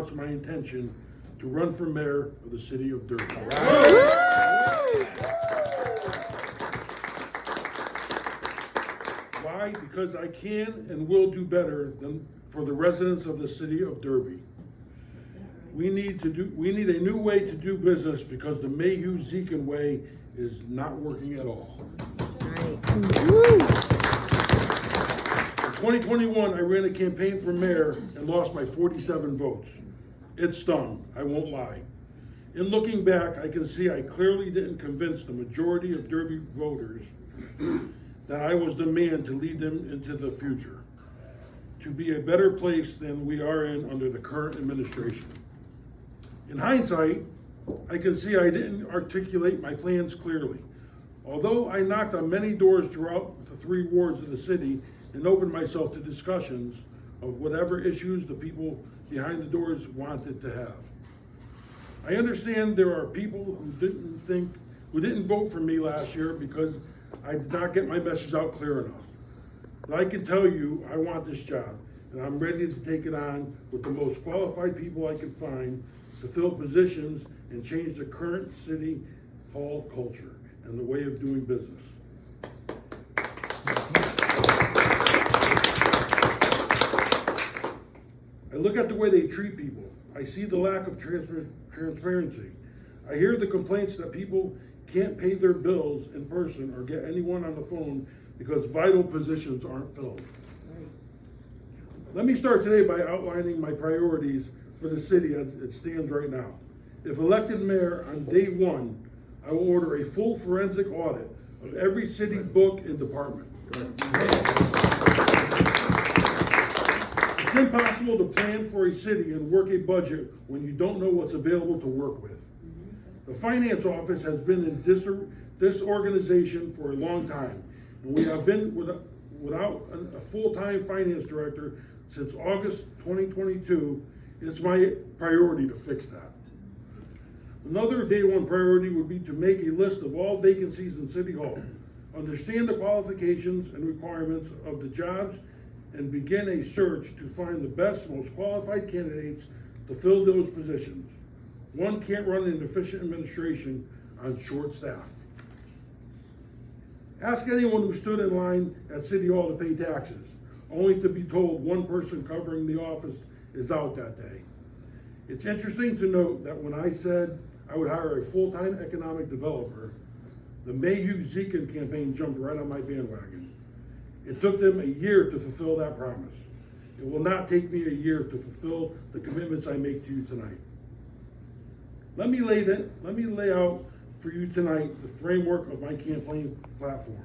It's my intention to run for mayor of the city of Derby. Why? Because I can and will do better than for the residents of the city of Derby. We need a new way to do business because the Mayor Dziekan way is not working at all. In 2021, I ran a campaign for mayor and lost by 47 votes. It stung, I won't lie. In looking back, I can see I clearly didn't convince the majority of Derby voters that I was the man to lead them into the future, to be a better place than we are in under the current administration. In hindsight, I can see I didn't articulate my plans clearly. Although I knocked on many doors throughout the 3 wards of the city and opened myself to discussions of whatever issues the people behind the doors wanted to have. I understand there are people who didn't vote for me last year because I did not get my message out clear enough. But I can tell you, I want this job, and I'm ready to take it on with the most qualified people I can find to fill positions and change the current city hall culture and the way of doing business. I look at the way they treat people. I see the lack of transparency. I hear the complaints that people can't pay their bills in person or get anyone on the phone because vital positions aren't filled. Let me start today by outlining my priorities for the city as it stands right now. If elected mayor on day 1, I will order a full forensic audit of every city book and department. It's impossible to plan for a city and work a budget when you don't know what's available to work with. The finance office has been in disorganization for a long time, and we have been without a full-time finance director since August 2022. It's my priority to fix that. Another day 1 priority would be to make a list of all vacancies in City Hall, understand the qualifications and requirements of the jobs, and begin a search to find the best, most qualified candidates to fill those positions. One can't run an efficient administration on short staff. Ask anyone who stood in line at City Hall to pay taxes, only to be told one person covering the office is out that day. It's interesting to note that when I said I would hire a full-time economic developer, the Mayor Dziekan campaign jumped right on my bandwagon. It took them a year to fulfill that promise. It will not take me a year to fulfill the commitments I make to you tonight. Let me lay out for you tonight the framework of my campaign platform.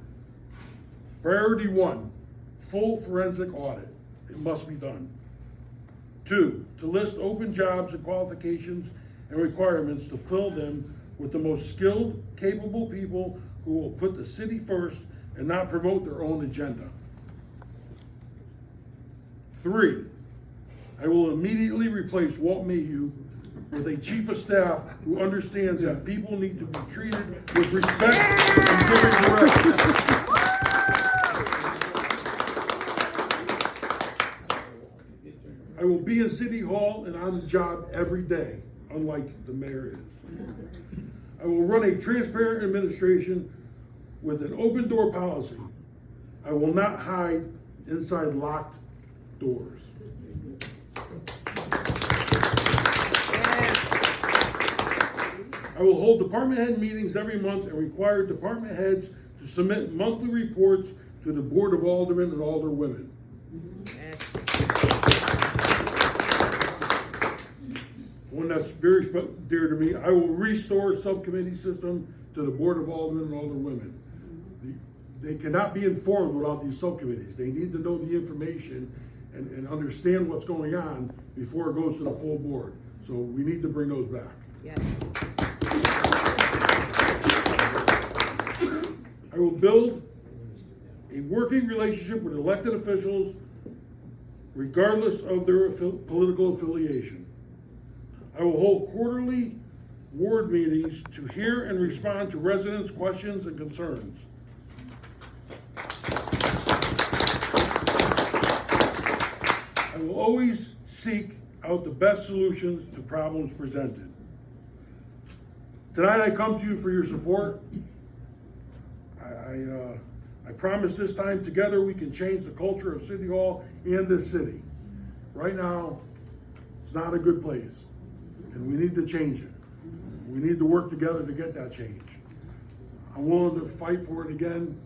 Priority 1, full forensic audit. It must be done. 2, to list open jobs and qualifications and requirements to fill them with the most skilled, capable people who will put the city first and not promote their own agenda. 3, I will immediately replace Walt Mayhew with a chief of staff who understands that people need to be treated with respect and given direction. I will be in City Hall and on the job every day, unlike the mayor is. I will run a transparent administration with an open door policy. I will not hide inside locked doors. I will hold department head meetings every month and require department heads to submit monthly reports to the Board of Aldermen and Alderwomen. One that's very dear to me, I will restore subcommittee system to the Board of Aldermen and Alderwomen. They cannot be informed without these subcommittees. They need to know the information and understand what's going on before it goes to the full board. So we need to bring those back. Yes. I will build a working relationship with elected officials regardless of their political affiliation. I will hold quarterly ward meetings to hear and respond to residents' questions and concerns. I will always seek out the best solutions to problems presented. Tonight I come to you for your support. I promise this time together we can change the culture of City Hall and this city. Right now, it's not a good place, and we need to change it. We need to work together to get that change. I'm willing to fight for it again.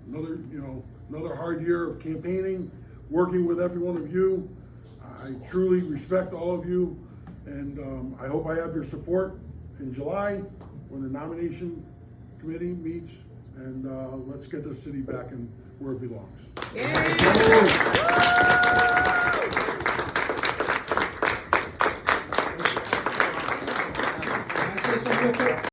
Another hard year of campaigning, working with every one of you. I truly respect all of you, and I hope I have your support in July when the nomination committee meets, and let's get this city back in where it belongs. Yeah.